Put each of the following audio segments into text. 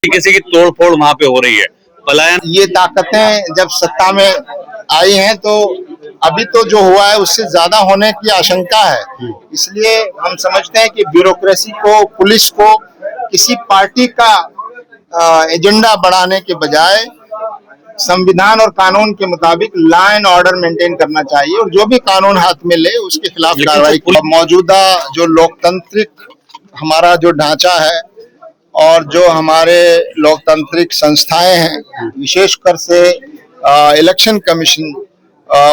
किसी की तोड़फोड़ वहां पे हो रही है, पलायन। ये ताकतें जब सत्ता में आई हैं तो अभी तो जो हुआ है उससे ज्यादा होने की आशंका है। इसलिए हम समझते हैं कि ब्यूरोक्रेसी को, पुलिस को किसी पार्टी का एजेंडा बढ़ाने के बजाय संविधान और कानून के मुताबिक लॉ एंड ऑर्डर मेंटेन करना चाहिए और जो भी कानून हाथ में ले उसके खिलाफ कार्रवाई की। मौजूदा जो लोकतांत्रिक हमारा जो ढांचा है और जो हमारे लोकतांत्रिक संस्थाएं हैं, विशेषकर से इलेक्शन कमीशन,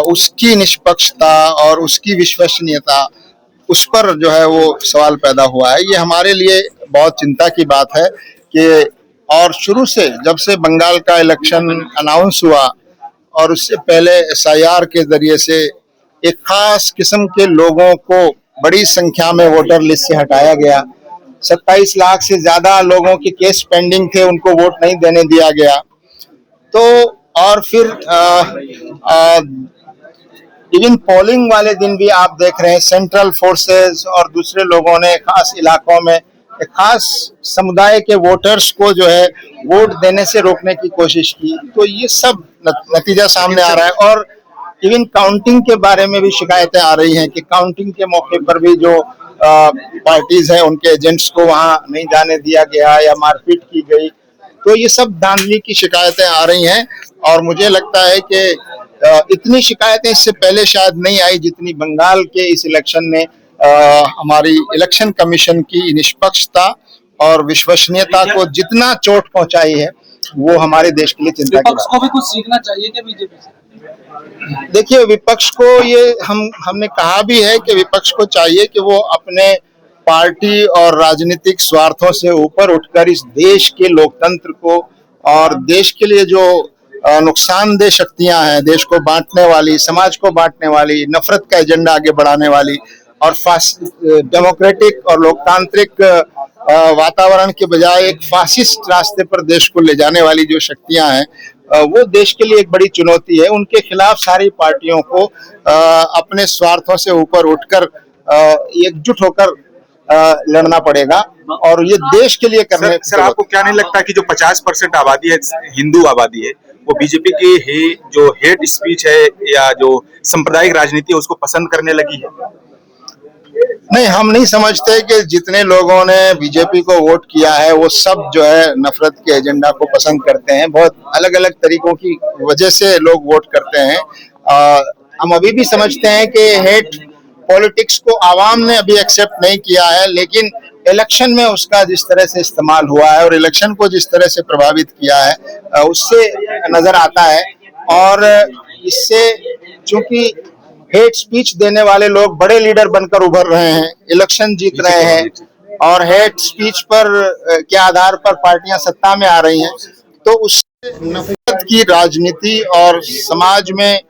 उसकी निष्पक्षता और उसकी विश्वसनीयता, उस पर जो है वो सवाल पैदा हुआ है। ये हमारे लिए बहुत चिंता की बात है कि और शुरू से जब से बंगाल का इलेक्शन अनाउंस हुआ और उससे पहले एसआईआर के जरिए से एक खास किस्म के लोगों को बड़ी संख्या में वोटर लिस्ट से हटाया गया। 27 लाख से ज्यादा लोगों के केस पेंडिंग थे, उनको वोट नहीं देने दिया गया। तो और फिर इवन पोलिंग वाले दिन भी आप देख रहे हैं सेंट्रल फोर्सेस और दूसरे लोगों ने खास इलाकों में एक खास समुदाय के वोटर्स को जो है वोट देने से रोकने की कोशिश की। तो ये सब नतीजा सामने आ रहा है। और इवन काउंटिंग के बारे में भी शिकायतें आ रही हैं कि काउंटिंग के मौके पर भी जो पार्टीज हैं उनके एजेंट्स को वहां नहीं जाने दिया गया या मारपीट की गई। तो ये सब धांधली की शिकायतें आ रही हैं और मुझे लगता है कि इतनी शिकायतें इससे पहले शायद नहीं आई जितनी बंगाल के इस इलेक्शन ने हमारी इलेक्शन कमीशन की निष्पक्षता और विश्वसनीयता को जितना चोट पहुंचाई है वो हमारे देश के लिए चिंता की बात है। विपक्ष को भी कुछ सीखना चाहिए क्या बीजेपी से? देखिए, विपक्ष को ये हमने कहा भी है कि विपक्ष को चाहिए कि वो अपने पार्टी और राजनीतिक स्वार्थों से ऊपर उठकर इस देश के लोकतंत्र को और देश के लिए जो नुकसानदेह शक्तियां हैं, देश को बांटने वाली, समाज को बांटने वाली, नफरत का एजेंडा आगे बढ़ाने वाली और डेमोक्रेटिक और लोकतांत्रिक वातावरण के बजाय एक फासिस्ट रास्ते पर देश को ले जाने वाली जो शक्तियां हैं, वो देश के लिए एक बड़ी चुनौती है। उनके खिलाफ सारी पार्टियों को अपने स्वार्थों से ऊपर उठकर एकजुट होकर लड़ना पड़ेगा और ये देश के लिए करने। सर, आपको क्या नहीं लगता कि जो 50% आबादी है, हिंदू आबादी है, वो बीजेपी की जो हेट स्पीच है या जो सांप्रदायिक राजनीति है उसको पसंद करने लगी है? नहीं, हम नहीं समझते कि जितने लोगों ने बीजेपी को वोट किया है वो सब जो है नफरत के एजेंडा को पसंद करते हैं। बहुत अलग अलग तरीकों की वजह से लोग वोट करते हैं। हम अभी भी समझते हैं कि हेट पॉलिटिक्स को आवाम ने अभी एक्सेप्ट नहीं किया है, लेकिन इलेक्शन में उसका जिस तरह से इस्तेमाल हुआ है और इलेक्शन को जिस तरह से प्रभावित किया है उससे नजर आता है। और इससे चूंकि हेट स्पीच देने वाले लोग बड़े लीडर बनकर उभर रहे हैं, इलेक्शन जीत रहे हैं और हेट स्पीच पर के आधार पर पार्टियां सत्ता में आ रही हैं, तो उससे नफरत की राजनीति और समाज में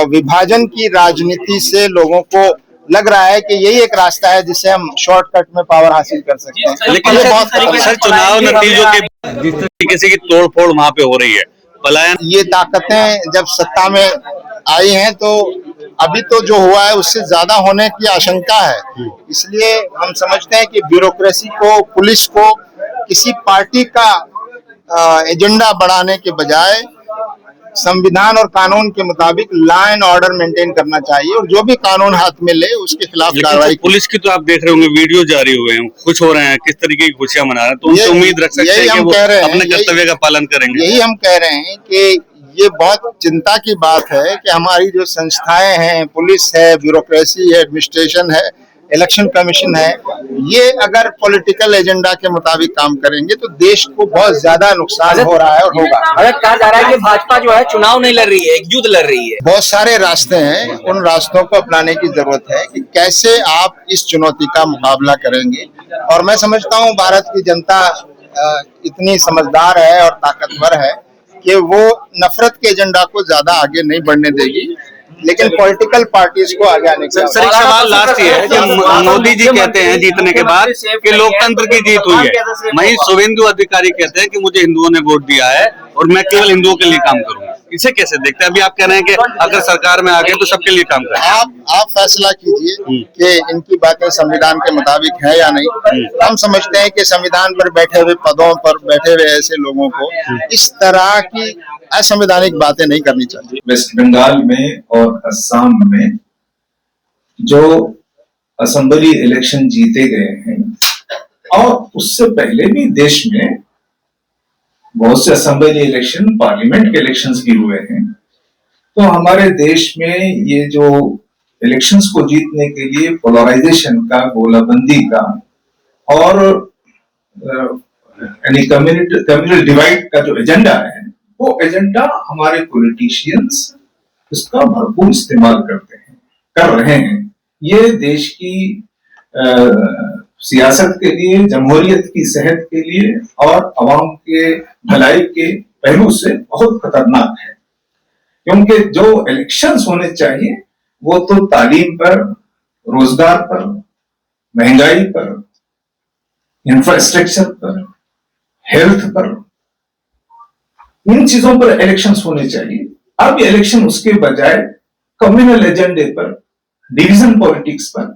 विभाजन की राजनीति से लोगों को लग रहा है कि यही एक रास्ता है जिससे हम शॉर्टकट में पावर हासिल कर सकते हैं। लेकिन सर, चुनाव नतीजों के जिस तरीके से तोड़फोड़ वहां पे हो रही है, पलायन। ये ताकतें जब सत्ता में आई हैं तो अभी तो जो हुआ है उससे ज्यादा होने की आशंका है। इसलिए हम समझते हैं कि ब्यूरोक्रेसी को, पुलिस को किसी पार्टी का एजेंडा बढ़ाने के बजाय संविधान और कानून के मुताबिक लॉ एंड ऑर्डर मेंटेन करना चाहिए और जो भी कानून हाथ में ले उसके खिलाफ कार्रवाई। पुलिस की तो आप देख रहे होंगे, वीडियो जारी हुए हैं, कुछ हो रहे हैं, किस तरीके की खुशियां मना रहे हैं, तो उनसे उम्मीद रख सकते हैं कि वो अपने कर्तव्य का पालन करेंगे। यही हम कह रहे हैं कि ये बहुत चिंता की बात है कि हमारी जो संस्थाएं हैं, पुलिस है, ब्यूरोक्रेसी है, एडमिनिस्ट्रेशन है, इलेक्शन कमीशन है, ये अगर पॉलिटिकल एजेंडा के मुताबिक काम करेंगे तो देश को बहुत ज्यादा नुकसान हो रहा है और होगा। अगर कहा जा रहा है कि भाजपा जो है चुनाव नहीं लड़ रही है, एक युद्ध लड़ रही है। बहुत सारे रास्ते हैं, उन रास्तों को अपनाने की जरूरत है कि कैसे आप इस चुनौती का मुकाबला करेंगे। और मैं समझता हूँ भारत की जनता इतनी समझदार है और ताकतवर है कि वो नफरत के एजेंडा को ज्यादा आगे नहीं बढ़ने देगी, लेकिन पॉलिटिकल पार्टीज को आगे आने का। सर, एक सवाल लास्ट ही है कि मोदी जी कहते हैं जीतने के बाद कि लोकतंत्र की जीत हुई है, वहीं शुभेंदु अधिकारी कहते हैं कि मुझे हिंदुओं ने वोट दिया है और मैं केवल हिंदुओं के लिए काम करूंगा। इसे कैसे देखते हैं? अभी आप कह रहे हैं कि अगर सरकार में आ गए तो सबके लिए काम करें। आप फैसला कीजिए कि इनकी बातें संविधान के मुताबिक है या नहीं। हम समझते हैं कि संविधान पर बैठे हुए पदों पर बैठे हुए ऐसे लोगों को इस तरह की असंवैधानिक बातें नहीं करनी चाहिए। वेस्ट बंगाल में और असम में जो असेंबली इलेक्शन जीते गए हैं और उससे पहले भी देश में बहुत से असेंबली इलेक्शन, पार्लियामेंट के इलेक्शंस भी हुए हैं। तो हमारे देश में ये जो इलेक्शंस को जीतने के लिए पोलराइजेशन का, गोलाबंदी का और यानी कम्युनल डिवाइड का जो एजेंडा है, वो एजेंडा हमारे पॉलिटिशियंस इसका भरपूर इस्तेमाल कर रहे हैं। ये देश की सियासत के लिए, जमहूरियत की सेहत के लिए और अवाम के भलाई के पहलू से बहुत खतरनाक है, क्योंकि जो इलेक्शंस होने चाहिए वो तो तालीम पर, रोजगार पर, महंगाई पर, इंफ्रास्ट्रक्चर पर, हेल्थ पर, इन चीजों पर इलेक्शंस होने चाहिए। अब ये इलेक्शन उसके बजाय कम्युनल एजेंडे पर, डिवीजन पॉलिटिक्स पर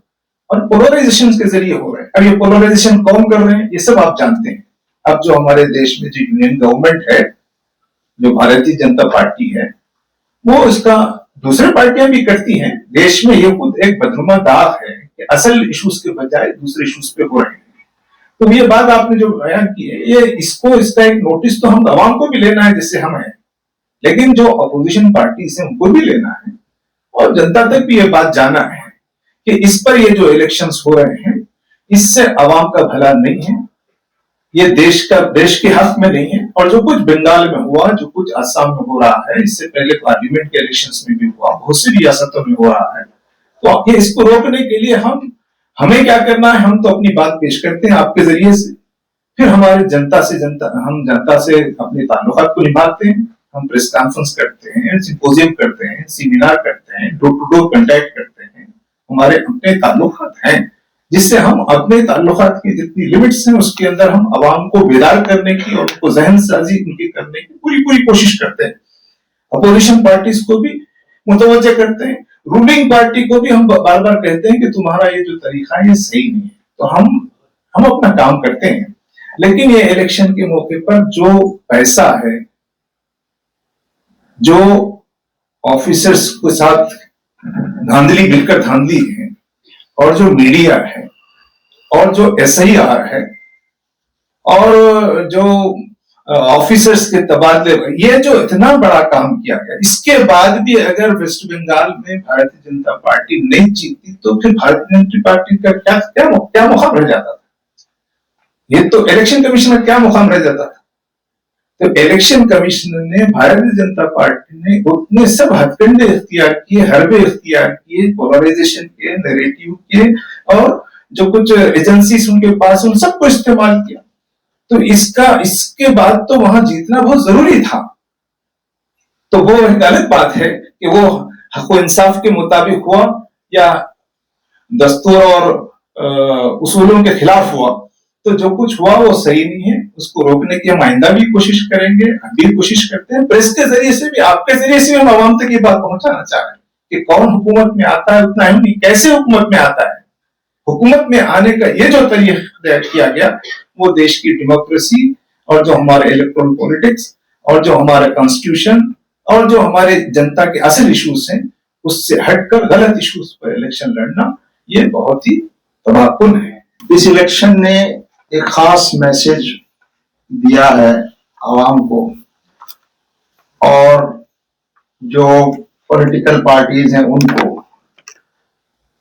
और पोलराइजेशन के जरिए हो रहे हैं। अब ये पोलराइजेशन कौन कर रहे हैं, ये सब आप जानते हैं। अब जो हमारे देश में जो यूनियन गवर्नमेंट है, जो भारतीय जनता पार्टी है, वो इसका दूसरे पार्टियां भी करती हैं। देश में ये खुद एक बदनुमा दाग है कि असल इश्यूज के बजाय दूसरे इश्यूज पे हो रहे हैं। तो ये बात आपने जो बयान की है, ये इसका एक नोटिस तो हम अवाम को भी लेना है जिससे हम हैं, लेकिन जो अपोजिशन पार्टी से उनको भी लेना है और जनता तक भी ये बात जाना है कि इस पर ये जो इलेक्शंस हो रहे हैं, इससे अवाम का भला नहीं है, ये देश के हक में नहीं है। और जो कुछ बंगाल में हुआ, जो कुछ असम में हो रहा है, इससे पहले पार्लियामेंट के इलेक्शंस में भी हुआ, बहुत सी रियासतों में हो रहा है। तो ये इसको रोकने के लिए हमें क्या करना है, हम तो अपनी बात पेश करते हैं आपके जरिए से, फिर हमारे हम जनता से अपने ताल्लुकात को निभाते हैं, हम प्रेस कॉन्फ्रेंस करते हैं, सिंपोजियम करते हैं, सेमिनार करते हैं, डोर टू डोर कांटेक्ट करते हैं। हमारे अपने ताल्लुकात हैं जिससे हम अपने ताल्लुकात की जितनी लिमिट्स हैं उसके अंदर हम अवाम को बेदार करने की और उनको जहन साजी उनकी करने की पूरी कोशिश करते हैं। अपोजिशन पार्टीज को भी मुतवज्जे करते हैं, रूलिंग पार्टी को भी हम बार बार कहते हैं कि तुम्हारा ये जो तरीका है ये सही नहीं है। तो हम अपना काम करते हैं, लेकिन ये इलेक्शन के मौके पर जो पैसा है, जो ऑफिसर्स के साथ धांधली मिलकर धांधली है, और जो मीडिया है, और जो SIR है, और जो ऑफिसर्स के तबादले, ये जो इतना बड़ा काम किया गया, इसके बाद भी अगर वेस्ट बंगाल में भारतीय जनता पार्टी नहीं जीती तो फिर भारतीय जनता पार्टी का क्या मुकाम रह जाता था? ये तो इलेक्शन कमीशन का क्या मुकाम रह जाता था? तो इलेक्शन कमीशन ने, भारतीय जनता पार्टी ने उतने सब हथकंडे इख्तियार किए, हरबे इख्तियार किए, पोलराइजेशन के, नैरेटिव के, और जो कुछ एजेंसीज उनके पास, उन सबको इस्तेमाल किया। तो इसके बाद तो वहां जीतना बहुत जरूरी था। तो वो एक गलत बात है कि वो हक व इंसाफ के मुताबिक हुआ या दस्तूर और उसूलों के खिलाफ हुआ। तो जो कुछ हुआ वो सही नहीं है, उसको रोकने की हम आइंदा भी कोशिश करेंगे, हम भी कोशिश करते हैं। प्रेस के जरिए से भी, आपके जरिए से भी हम आवाम तक ये बात पहुंचाना चाह रहे हैं कि कौन हुकूमत में आता है उतना ही नहीं, कैसे हुकूमत में आता है। हुकूमत में आने का ये जो तरीका किया गया वो देश की डेमोक्रेसी और जो हमारे इलेक्टोरल पॉलिटिक्स और जो हमारा कॉन्स्टिट्यूशन और जो हमारे जनता के असल इश्यूज हैं उससे हटकर गलत इश्यूज पर इलेक्शन लड़ना, ये बहुत ही तबाहकुन है। इस इलेक्शन ने एक खास मैसेज दिया है आवाम को, और जो पॉलिटिकल पार्टीज हैं उनको,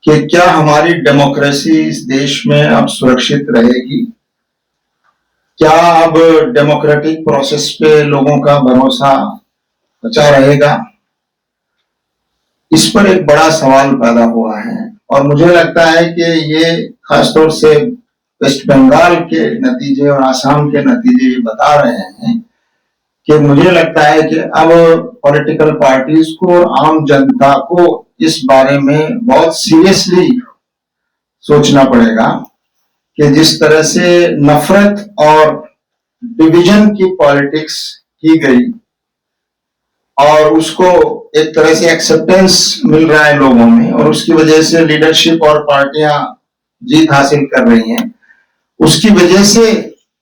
कि क्या हमारी डेमोक्रेसी इस देश में अब सुरक्षित रहेगी, क्या अब डेमोक्रेटिक प्रोसेस पे लोगों का भरोसा बचा रहेगा। इस पर एक बड़ा सवाल पैदा हुआ है, और मुझे लगता है कि ये खासतौर से वेस्ट बंगाल के नतीजे और आसाम के नतीजे ये बता रहे हैं कि मुझे लगता है कि अब पॉलिटिकल पार्टीज को और आम जनता को इस बारे में बहुत सीरियसली सोचना पड़ेगा कि जिस तरह से नफरत और डिवीजन की पॉलिटिक्स की गई, और उसको एक तरह से एक्सेप्टेंस मिल रहा है लोगों में, और उसकी वजह से लीडरशिप और पार्टियां जीत हासिल कर रही हैं। उसकी वजह से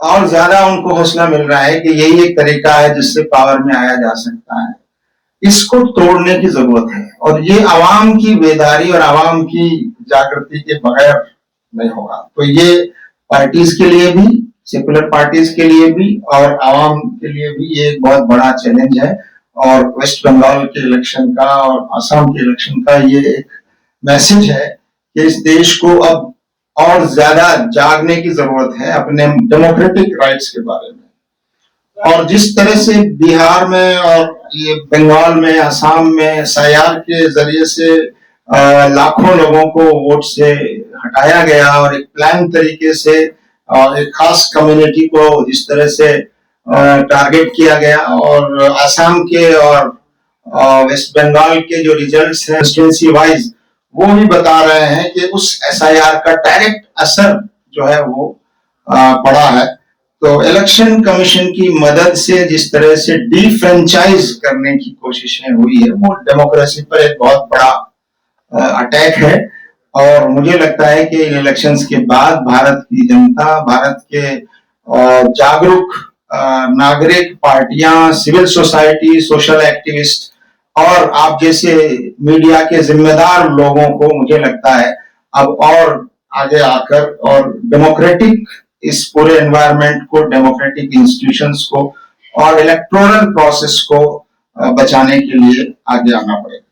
और ज्यादा उनको हौसला मिल रहा है कि यही एक तरीका है जिससे पावर में आया जा सकता है। इसको तोड़ने की जरूरत है, और ये आवाम की बेदारी और आवाम की जागृति के बगैर नहीं होगा। तो ये पार्टीज के लिए भी, सेकुलर पार्टीज के लिए भी और आवाम के लिए भी ये एक बहुत बड़ा चैलेंज है। और वेस्ट बंगाल के इलेक्शन का और असम के इलेक्शन का ये एक मैसेज है कि इस देश को अब और ज्यादा जागने की जरूरत है अपने डेमोक्रेटिक राइट्स के बारे में। और जिस तरह से बिहार में और ये बंगाल में, असम में SIR के जरिए से लाखों लोगों को वोट से हटाया गया, और एक प्लान तरीके से एक खास कम्युनिटी को जिस तरह से टारगेट किया गया, और असम के और वेस्ट बंगाल के जो रिजल्ट्स हैं कंस्टिट्यूएंसी वाइज, वो भी बता रहे हैं कि उस SIR का डायरेक्ट असर जो है वो पड़ा है। तो इलेक्शन कमीशन की मदद से जिस तरह से डिफ्रेंचाइज करने की कोशिशें हुई है, वो डेमोक्रेसी पर एक बहुत बड़ा अटैक है। और मुझे लगता है कि इन इलेक्शंस के बाद भारत की जनता, भारत के जागरूक नागरिक, पार्टियां, सिविल सोसाइटी, सोशल एक्टिविस्ट और आप जैसे मीडिया के जिम्मेदार लोगों को, मुझे लगता है अब और आगे आकर और डेमोक्रेटिक इस पूरे एनवायरनमेंट को, डेमोक्रेटिक इंस्टीट्यूशंस को और इलेक्टोरल प्रोसेस को बचाने के लिए आगे आना पड़ेगा।